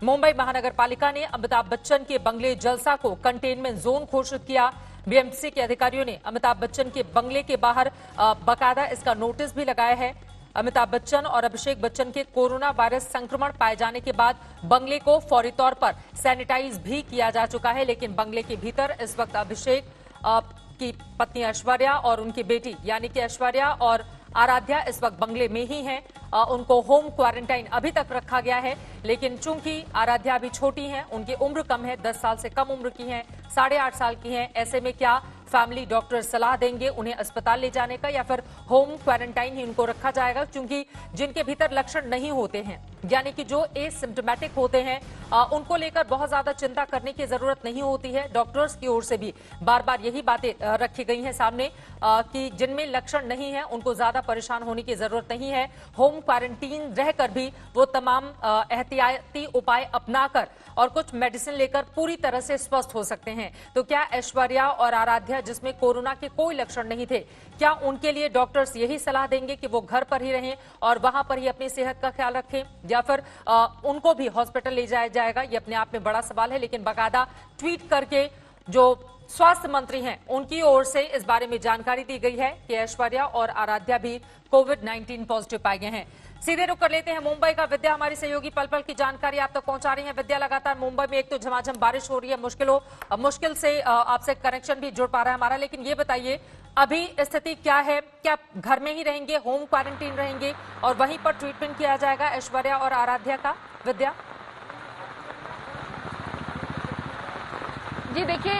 मुंबई महानगर पालिका ने अमिताभ बच्चन के बंगले जलसा को कंटेनमेंट जोन घोषित किया। बीएमसी के अधिकारियों ने अमिताभ बच्चन के बंगले के बाहर बाकायदा इसका नोटिस भी लगाया है। अमिताभ बच्चन और अभिषेक बच्चन के कोरोना वायरस संक्रमण पाए जाने के बाद बंगले को फौरी तौर पर सैनिटाइज भी किया जा चुका है, लेकिन बंगले के भीतर इस वक्त अभिषेक की पत्नी ऐश्वर्या और उनकी बेटी यानी कि ऐश्वर्या और आराध्या इस वक्त बंगले में ही हैं। उनको होम क्वारंटाइन अभी तक रखा गया है, लेकिन चूंकि आराध्या अभी छोटी हैं, उनकी उम्र कम है, 10 साल से कम उम्र की हैं, 8.5 साल की हैं, ऐसे में क्या फैमिली डॉक्टर सलाह देंगे उन्हें अस्पताल ले जाने का या फिर होम क्वारंटाइन ही उनको रखा जाएगा, क्योंकि जिनके भीतर लक्षण नहीं होते हैं यानी कि जो एसिम्प्टोमेटिक होते हैं उनको लेकर बहुत ज्यादा चिंता करने की जरूरत नहीं होती है। डॉक्टर्स की ओर से भी बार बार यही बातें रखी गई हैं सामने कि जिनमें लक्षण नहीं है उनको ज्यादा परेशान होने की जरूरत नहीं है। होम क्वारंटीन रहकर भी वो तमाम एहतियाती उपाय अपनाकर और कुछ मेडिसिन लेकर पूरी तरह से स्वस्थ हो सकते हैं। तो क्या ऐश्वर्या और आराध्या, जिसमें कोरोना के कोई लक्षण नहीं थे, क्या उनके लिए डॉक्टर्स यही सलाह देंगे कि वो घर पर ही रहें और वहां पर ही अपनी सेहत का ख्याल रखें, या फिर उनको भी हॉस्पिटल ले जाया जाएगा? ये अपने आप में बड़ा सवाल है। लेकिन बाकायदा ट्वीट करके जो स्वास्थ्य मंत्री हैं उनकी ओर से इस बारे में जानकारी दी गई है कि ऐश्वर्या और आराध्या भी कोविड-19 पॉजिटिव पाए गए हैं। सीधे रुक कर लेते हैं मुंबई का। विद्या हमारी सहयोगी पल पल की जानकारी आप तक पहुंचा रही है। विद्या, लगातार मुंबई में एक तो झमाझम बारिश हो रही है, मुश्किल से आपसे कनेक्शन भी जुड़ पा रहा है हमारा, लेकिन ये बताइए अभी स्थिति क्या है? क्या घर में ही रहेंगे, होम क्वारंटीन रहेंगे और वहीं पर ट्रीटमेंट किया जाएगा ऐश्वर्या और आराध्या का? विद्या जी देखिए,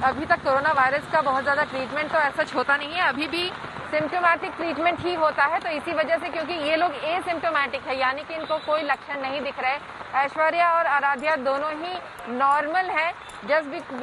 अभी तक कोरोना वायरस का बहुत ज़्यादा ट्रीटमेंट तो ऐसा होता नहीं है, अभी भी सिम्टोमेटिक ट्रीटमेंट ही होता है। तो इसी वजह से, क्योंकि ये लोग एसिम्टोमेटिक है यानी कि इनको कोई लक्षण नहीं दिख रहे, ऐश्वर्या और आराध्या दोनों ही नॉर्मल हैं, जस्ट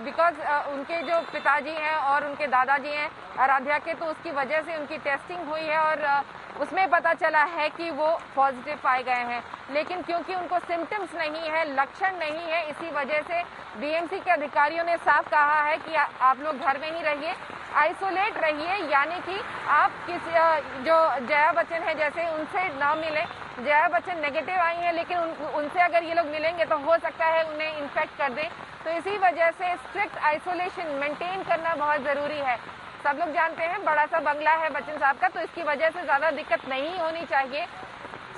बिकॉज उनके जो पिताजी हैं और उनके दादाजी हैं आराध्या के, तो उसकी वजह से उनकी टेस्टिंग हुई है और उसमें पता चला है कि वो पॉजिटिव पाए गए हैं। लेकिन क्योंकि उनको सिम्टम्स नहीं है, लक्षण नहीं है, इसी वजह से बीएमसी के अधिकारियों ने साफ कहा है कि आप लोग घर में ही रहिए, आइसोलेट रहिए, यानी कि आप जो जया बच्चन है जैसे उनसे ना मिले। जया बच्चन नेगेटिव आई हैं, लेकिन उनसे अगर ये लोग मिलेंगे तो हो सकता है उन्हें इन्फेक्ट कर दें। तो इसी वजह से स्ट्रिक्ट आइसोलेशन मेंटेन करना बहुत ज़रूरी है। सब लोग जानते हैं बड़ा सा बंगला है बच्चन साहब का, तो इसकी वजह से ज़्यादा दिक्कत नहीं होनी चाहिए।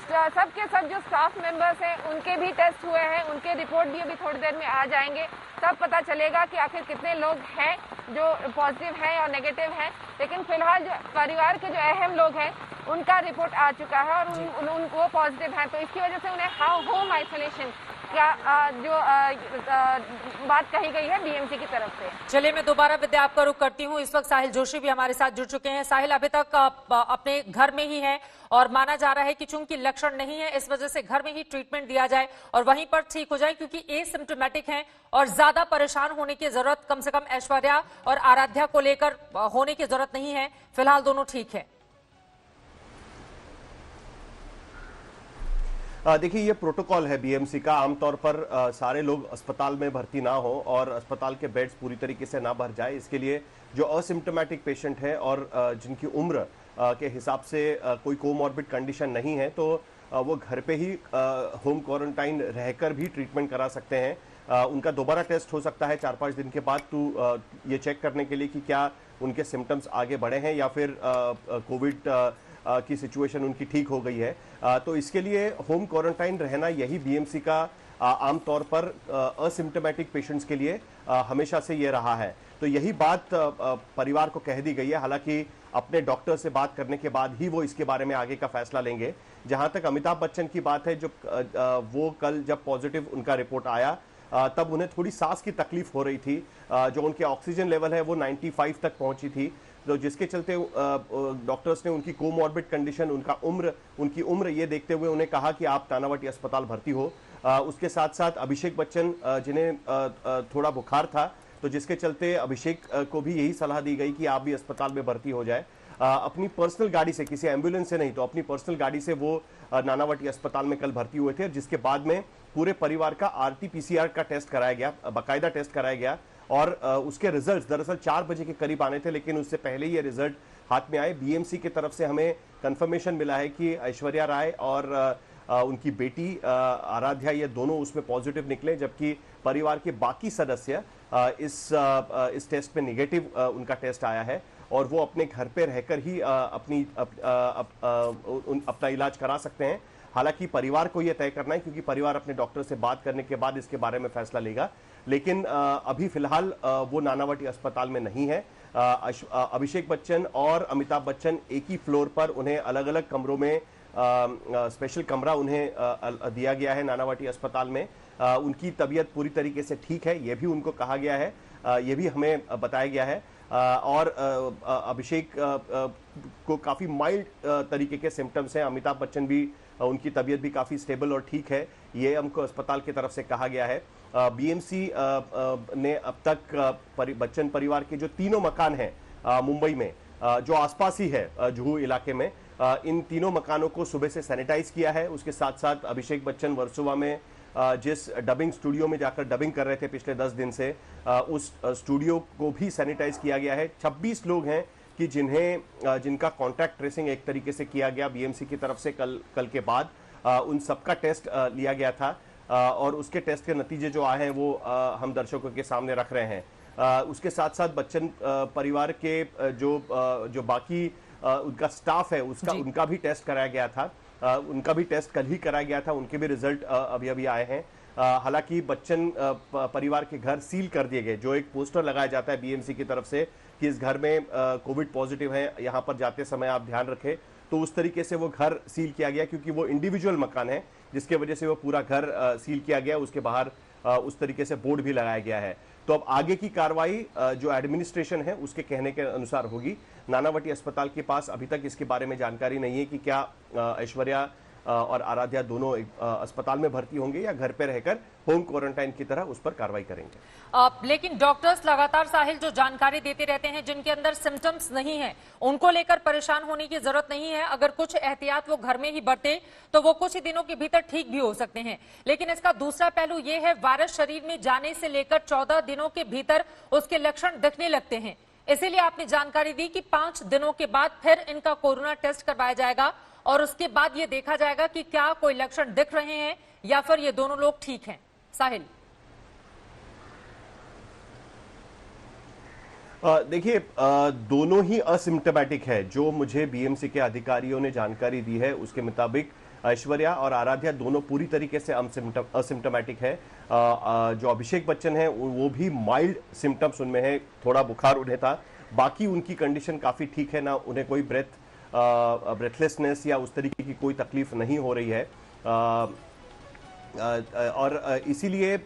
सबके सब जो स्टाफ मेंबर्स हैं उनके भी टेस्ट हुए हैं, उनके रिपोर्ट भी अभी थोड़ी देर में आ जाएंगे, तब पता चलेगा कि आखिर कितने लोग हैं जो पॉजिटिव हैं और नेगेटिव हैं। लेकिन फिलहाल जो परिवार के जो अहम लोग हैं उनका रिपोर्ट आ चुका है और वो पॉजिटिव हैं, तो इसकी वजह से उन्हें होम आइसोलेशन का जो बात कही गई है बीएमसी की तरफ से। चलिए, मैं दोबारा विद्या आपका रुख करती हूँ। इस वक्त साहिल जोशी भी हमारे साथ जुड़ चुके हैं। साहिल, अभी तक अपने घर में ही हैं और माना जा रहा है कि चूंकि लक्षण नहीं है इस वजह से घर में ही ट्रीटमेंट दिया जाए और वहीं पर ठीक हो जाए, क्योंकि एसिम्प्टोमेटिक हैं और ज्यादा परेशान होने की जरूरत कम से कम ऐश्वर्या और आराध्या को लेकर होने की जरूरत नहीं है। फिलहाल दोनों ठीक है। देखिए, ये प्रोटोकॉल है बीएमसी का। आमतौर पर सारे लोग अस्पताल में भर्ती ना हो और अस्पताल के बेड्स पूरी तरीके से ना भर जाए, इसके लिए जो असिम्प्टोमेटिक पेशेंट हैं और जिनकी उम्र के हिसाब से कोई कोमॉर्बिड कंडीशन नहीं है, तो वो घर पे ही होम क्वारंटाइन रहकर भी ट्रीटमेंट करा सकते हैं। उनका दोबारा टेस्ट हो सकता है 4-5 दिन के बाद, तो ये चेक करने के लिए कि क्या उनके सिम्टम्स आगे बढ़े हैं या फिर कोविड की सिचुएशन उनकी ठीक हो गई है। तो इसके लिए होम क्वारंटाइन रहना यही बीएमसी का आमतौर पर असिम्प्टोमेटिक पेशेंट्स के लिए हमेशा से ये रहा है। तो यही बात परिवार को कह दी गई है। हालांकि अपने डॉक्टर से बात करने के बाद ही वो इसके बारे में आगे का फैसला लेंगे। जहां तक अमिताभ बच्चन की बात है, जो वो कल जब पॉजिटिव उनका रिपोर्ट आया तब उन्हें थोड़ी सांस की तकलीफ हो रही थी। जो उनके ऑक्सीजन लेवल है वो 95 तक पहुंची थी, तो जिसके चलते डॉक्टर्स ने उनकी कोमॉर्बिड कंडीशन, उनकी उम्र ये देखते हुए उन्हें कहा कि आप नानावटी अस्पताल भर्ती हो। उसके साथ साथ अभिषेक बच्चन, जिन्हें थोड़ा बुखार था, तो जिसके चलते अभिषेक को भी यही सलाह दी गई कि आप भी अस्पताल में भर्ती हो जाए। अपनी पर्सनल गाड़ी से, किसी एम्बुलेंस से नहीं, तो अपनी पर्सनल गाड़ी से वो नानावटी अस्पताल में कल भर्ती हुए थे, जिसके बाद में पूरे परिवार का RT-PCR का टेस्ट कराया गया, बाकायदा टेस्ट कराया गया और उसके रिजल्ट्स दरअसल 4 बजे के करीब आने थे, लेकिन उससे पहले ही ये रिजल्ट हाथ में आए। बीएमसी की तरफ से हमें कंफर्मेशन मिला है कि ऐश्वर्या राय और उनकी बेटी आराध्या, ये दोनों उसमें पॉजिटिव निकले, जबकि परिवार के बाकी सदस्य इस टेस्ट में निगेटिव उनका टेस्ट आया है और वो अपने घर पे रहकर ही अपना इलाज करा सकते हैं। हालांकि परिवार को यह तय करना है, क्योंकि परिवार अपने डॉक्टर से बात करने के बाद इसके बारे में फैसला लेगा। लेकिन अभी फिलहाल वो नानावटी अस्पताल में नहीं है। अभिषेक बच्चन और अमिताभ बच्चन एक ही फ्लोर पर, उन्हें अलग अलग कमरों में स्पेशल कमरा उन्हें दिया गया है नानावटी अस्पताल में। उनकी तबीयत पूरी तरीके से ठीक है, ये भी उनको कहा गया है, ये भी हमें बताया गया है। और अभिषेक को काफी माइल्ड तरीके के सिम्टम्स हैं। अमिताभ बच्चन भी उनकी तबीयत भी काफी स्टेबल और ठीक है, ये हमको अस्पताल की तरफ से कहा गया है। बीएमसी ने अब तक बच्चन परिवार के जो तीनों मकान हैं मुंबई में, जो आसपास ही है जुहू इलाके में, इन तीनों मकानों को सुबह से सैनिटाइज किया है। उसके साथ साथ अभिषेक बच्चन वर्सोवा में जिस डबिंग स्टूडियो में जाकर डबिंग कर रहे थे पिछले 10 दिन से, उस स्टूडियो को भी सैनिटाइज किया गया है। 26 लोग हैं कि जिनका कॉन्टैक्ट ट्रेसिंग एक तरीके से किया गया बीएमसी की तरफ से कल के बाद। उन सबका टेस्ट लिया गया था और उसके टेस्ट के नतीजे जो आए हैं वो हम दर्शकों के सामने रख रहे हैं। उसके साथ साथ बच्चन परिवार के जो बाकी उनका स्टाफ है उनका भी टेस्ट कराया गया था। उनका भी टेस्ट कल ही कराया गया था, उनके भी रिजल्ट अभी अभी आए हैं। हालांकि बच्चन परिवार के घर सील कर दिए गए। जो एक पोस्टर लगाया जाता है बीएमसी की तरफ से कि इस घर में कोविड पॉजिटिव है, यहाँ पर जाते समय आप ध्यान रखें, तो उस तरीके से वो घर सील किया गया क्योंकि वो इंडिविजुअल मकान है, जिसके वजह से वो पूरा घर सील किया गया। उसके बाहर उस तरीके से बोर्ड भी लगाया गया है। तो अब आगे की कार्रवाई जो एडमिनिस्ट्रेशन है उसके कहने के अनुसार होगी। नानावटी अस्पताल के पास अभी तक इसके बारे में जानकारी नहीं है कि क्या ऐश्वर्या और आराध्या दोनों अस्पताल में भर्ती होंगे या घर पे रहकर होम क्वारंटाइन की तरह उस पर कार्रवाई करेंगे। लेकिन डॉक्टर्स लगातार साहिल जो जानकारी देते रहते हैं, जिनके अंदर सिम्टम्स नहीं है उनको लेकर परेशान होने की जरूरत नहीं है। अगर कुछ एहतियात वो घर में ही बरते तो वो कुछ ही दिनों के भीतर ठीक भी हो सकते हैं। लेकिन इसका दूसरा पहलू ये है, वायरस शरीर में जाने से लेकर 14 दिनों के भीतर उसके लक्षण दिखने लगते हैं। इसीलिए आपने जानकारी दी कि 5 दिनों के बाद फिर इनका कोरोना टेस्ट करवाया जाएगा और उसके बाद ये देखा जाएगा कि क्या कोई लक्षण दिख रहे हैं या फिर ये दोनों लोग ठीक हैं। साहिल, देखिए, दोनों ही असिम्टोमेटिक है। जो मुझे बीएमसी के अधिकारियों ने जानकारी दी है उसके मुताबिक ऐश्वर्या और आराध्या दोनों पूरी तरीके से असिम्टोमेटिक है। जो अभिषेक बच्चन है वो भी माइल्ड सिम्टम्स उनमें है, थोड़ा बुखार उन्हें था, बाकी उनकी कंडीशन काफी ठीक है, ना उन्हें कोई ब्रेथलेसनेस या उस तरीके की कोई तकलीफ नहीं हो रही है। और इसीलिए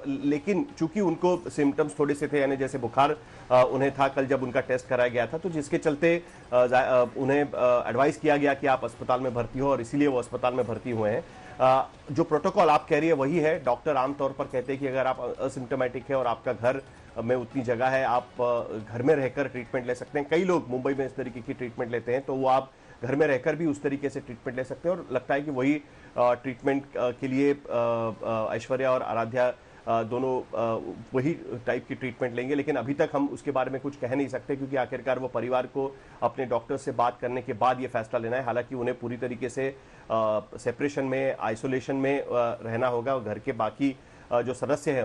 लेकिन चूंकि उनको सिम्टम्स थोड़े से थे, यानी जैसे बुखार उन्हें था कल जब उनका टेस्ट कराया गया था, तो जिसके चलते उन्हें एडवाइस किया गया कि आप अस्पताल में भर्ती हो और इसीलिए वो अस्पताल में भर्ती हुए हैं। जो प्रोटोकॉल आप कह रही है वही है। डॉक्टर आमतौर पर कहते हैं कि अगर आप असिम्टोमेटिक है और आपका घर में उतनी जगह है, आप घर में रहकर ट्रीटमेंट ले सकते हैं। कई लोग मुंबई में इस तरीके की ट्रीटमेंट लेते हैं, तो वो आप घर में रहकर भी उस तरीके से ट्रीटमेंट ले सकते हैं। और लगता है कि वही ट्रीटमेंट के लिए ऐश्वर्या और आराध्या दोनों वही टाइप की ट्रीटमेंट लेंगे। लेकिन अभी तक हम उसके बारे में कुछ कह नहीं सकते क्योंकि आखिरकार वो परिवार को अपने डॉक्टर से बात करने के बाद ये फैसला लेना है। हालांकि उन्हें पूरी तरीके से सेपरेशन में, आइसोलेशन में रहना होगा और घर के बाकी जो सदस्य हैं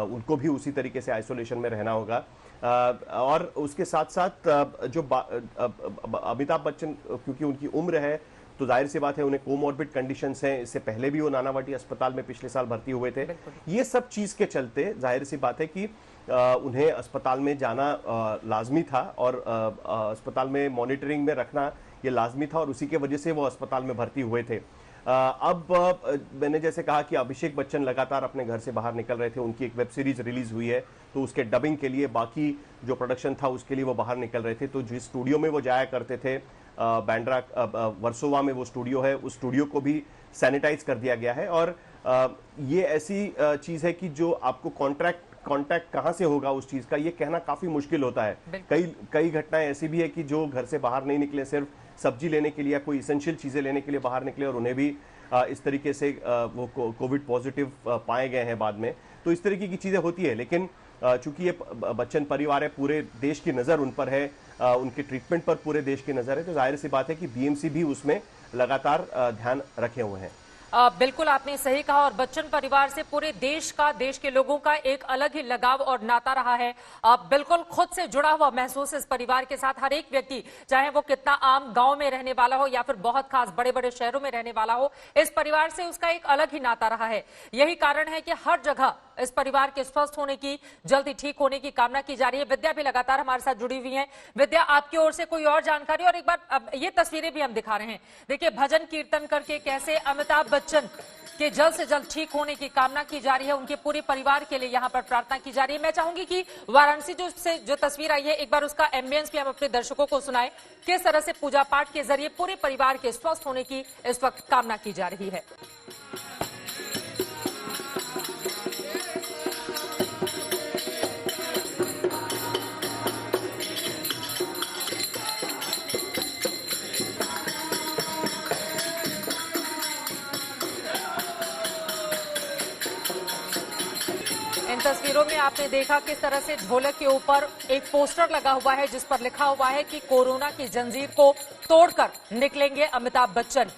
उनको भी उसी तरीके से आइसोलेशन में रहना होगा। और उसके साथ साथ जो अमिताभ बच्चन, क्योंकि उनकी उम्र है तो जाहिर सी बात है उन्हें कोमॉर्बिड कंडीशंस हैं। इससे पहले भी वो नानावटी अस्पताल में पिछले साल भर्ती हुए थे। ये सब चीज के चलते जाहिर सी बात है कि उन्हें अस्पताल में जाना लाजमी था और अस्पताल में मॉनिटरिंग में रखना ये लाजमी था और उसी के वजह से वो अस्पताल में भर्ती हुए थे। अब मैंने जैसे कहा कि अभिषेक बच्चन लगातार अपने घर से बाहर निकल रहे थे। उनकी एक वेब सीरीज रिलीज हुई है, तो उसके डबिंग के लिए, बाकी जो प्रोडक्शन था उसके लिए वो बाहर निकल रहे थे। तो जिस स्टूडियो में वो जाया करते थे, बैंड्रा वर्सोवा में वो स्टूडियो है, उस स्टूडियो को भी सैनिटाइज कर दिया गया है। और ये ऐसी चीज है कि जो आपको कॉन्टैक्ट कहां से होगा उस चीज का, ये कहना काफी मुश्किल होता है। कई घटनाएं ऐसी भी है कि जो घर से बाहर नहीं निकले, सिर्फ सब्जी लेने के लिए या कोई इसेंशियल चीजें लेने के लिए बाहर निकले और उन्हें भी इस तरीके से वो कोविड पॉजिटिव पाए गए हैं बाद में। तो इस तरीके की चीजें होती है। लेकिन चूंकि ये बच्चन परिवार है, पूरे देश की नजर उन पर है, उनके ट्रीटमेंट पर पूरे देश की नजर है, तो जाहिर सी बात है कि बीएमसी भी उसमें लगातार ध्यान रखे हुए हैं। बिल्कुल आपने सही कहा। और बच्चन परिवार से पूरे देश के लोगों का एक अलग ही लगाव और नाता रहा है। बिल्कुल खुद से जुड़ा हुआ महसूस इस परिवार के साथ हर एक व्यक्ति, चाहे वो कितना आम गांव में रहने वाला हो या फिर बहुत खास बड़े बड़े शहरों में रहने वाला हो, इस परिवार से उसका एक अलग ही नाता रहा है। यही कारण है कि हर जगह इस परिवार के स्वस्थ होने की, जल्दी ठीक होने की कामना की जा रही है। विद्या भी लगातार हमारे साथ जुड़ी हुई हैं। विद्या, आपकी ओर से कोई और जानकारी? और एक बार अब ये तस्वीरें भी हम दिखा रहे हैं, देखिए भजन कीर्तन करके कैसे अमिताभ बच्चन के जल्द से जल्द ठीक होने की कामना की जा रही है, उनके पूरे परिवार के लिए यहाँ पर प्रार्थना की जा रही है। मैं चाहूंगी कि वाराणसी जो तस्वीर आई है, एक बार उसका एम्बियंस भी हम अपने दर्शकों को सुनाएं, किस तरह से पूजा पाठ के जरिए पूरे परिवार के स्वस्थ होने की इस वक्त कामना की जा रही है। इन तस्वीरों में आपने देखा किस तरह से ढोलक के ऊपर एक पोस्टर लगा हुआ है जिस पर लिखा हुआ है कि कोरोना की जंजीर को तोड़कर निकलेंगे अमिताभ बच्चन।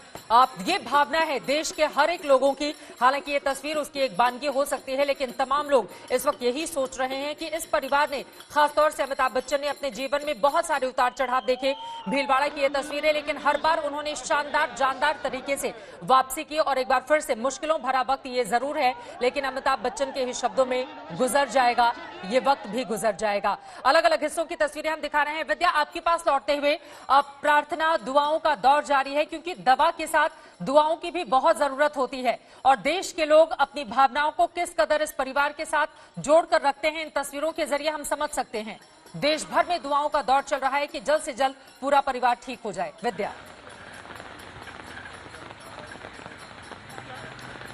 ये भावना है देश के हर एक लोगों की। हालांकि ये तस्वीर उसकी एक वानगी हो सकती है, लेकिन तमाम लोग इस वक्त यही सोच रहे हैं कि इस परिवार ने, खासतौर से अमिताभ बच्चन ने अपने जीवन में बहुत सारे उतार चढ़ाव देखे। भीलवाड़ा की ये तस्वीरें, लेकिन हर बार उन्होंने शानदार जानदार तरीके से वापसी की और एक बार फिर से मुश्किलों भरा वक्त ये जरूर है, लेकिन अमिताभ बच्चन के ही शब्दों में गुजर जाएगा, ये वक्त भी गुजर जाएगा। अलग अलग हिस्सों की तस्वीरें हम दिखा रहे हैं। विद्या, आपके पास लौटते हुए, प्रार्थना दुआओं का दौर जारी है, क्योंकि दवा के साथ दुआओं की भी बहुत जरूरत होती है और देश के लोग अपनी भावनाओं को किस कदर इस परिवार के साथ जोड़कर रखते हैं, इन तस्वीरों के जरिए हम समझ सकते हैं। देश भर में दुआओं का दौर चल रहा है कि जल्द से जल्द पूरा परिवार ठीक हो जाए। विद्या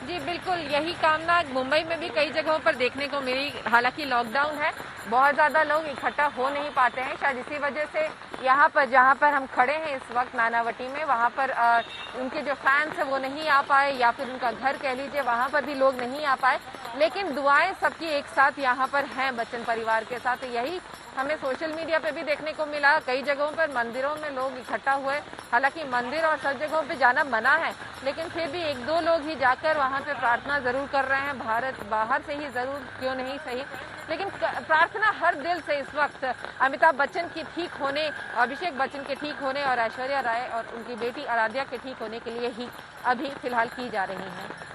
जी बिल्कुल, यही कामना मुंबई में भी कई जगहों पर देखने को मिली। हालांकि लॉकडाउन है, बहुत ज्यादा लोग इकट्ठा हो नहीं पाते हैं, शायद इसी वजह से यहाँ पर जहाँ पर हम खड़े हैं इस वक्त नानावटी में, वहाँ पर उनके जो फैंस हैं वो नहीं आ पाए, या फिर उनका घर कह लीजिए, वहाँ पर भी लोग नहीं आ पाए। लेकिन दुआएं सबकी एक साथ यहाँ पर हैं बच्चन परिवार के साथ। यही हमें सोशल मीडिया पे भी देखने को मिला, कई जगहों पर मंदिरों में लोग इकट्ठा हुए। हालांकि मंदिर और सब जगहों पे जाना मना है, लेकिन फिर भी एक दो लोग ही जाकर वहाँ पे प्रार्थना जरूर कर रहे हैं। भारत बाहर से ही जरूर क्यों नहीं सही, लेकिन प्रार्थना हर दिल से इस वक्त अमिताभ बच्चन की ठीक होने, अभिषेक बच्चन के ठीक होने और ऐश्वर्या राय और उनकी बेटी आराध्या के ठीक होने के लिए ही अभी फिलहाल की जा रही है।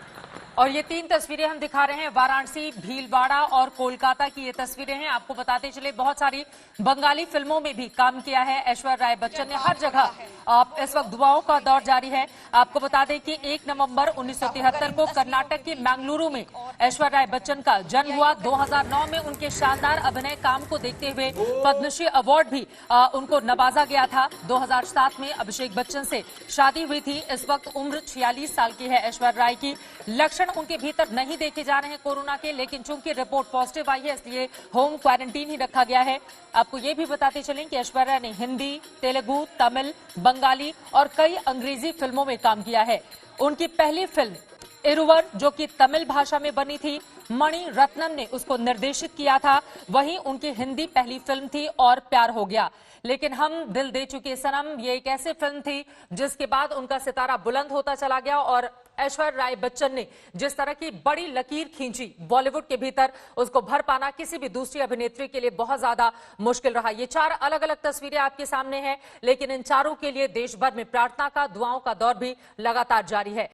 और ये तीन तस्वीरें हम दिखा रहे हैं, वाराणसी, भीलवाड़ा और कोलकाता की ये तस्वीरें हैं। आपको बताते चले, बहुत सारी बंगाली फिल्मों में भी काम किया है ऐश्वर्या राय बच्चन ने। हर जगह इस वक्त दुआओं का दौर जारी है। आपको बता दें कि 1 नवंबर 1973 को कर्नाटक के मंगलुरु में ऐश्वर्या राय बच्चन का जन्म हुआ। 2009 में उनके शानदार अभिनय काम को देखते हुए पद्मश्री अवार्ड भी उनको नवाजा गया था। 2007 में अभिषेक बच्चन से शादी हुई थी। इस वक्त उम्र 46 साल की है ऐश्वर्या राय की। लक्षण उनके भीतर नहीं देखे जा रहे हैं कोरोना के, लेकिन चूंकि रिपोर्ट पॉजिटिव आई है इसलिए होम क्वारंटीन ही रखा गया है। आपको ये भी बताते चलें कि ऐश्वर्या ने हिंदी, तेलुगु, तमिल, बंगाली और कई अंग्रेजी फिल्मों में काम किया है। उनकी पहली फिल्म इरुवर, जो कि तमिल भाषा में बनी थी, मणि रत्नम ने उसको निर्देशित किया था। वहीं उनकी हिंदी पहली फिल्म थी और प्यार हो गया। लेकिन हम दिल दे चुके सनम, ये एक ऐसी फिल्म थी जिसके बाद उनका सितारा बुलंद होता चला गया और ऐश्वर्या राय बच्चन ने जिस तरह की बड़ी लकीर खींची बॉलीवुड के भीतर, उसको भर पाना किसी भी दूसरी अभिनेत्री के लिए बहुत ज्यादा मुश्किल रहा। ये 4 अलग अलग तस्वीरें आपके सामने हैं, लेकिन इन चारों के लिए देश भर में प्रार्थना का, दुआओं का दौर भी लगातार जारी है।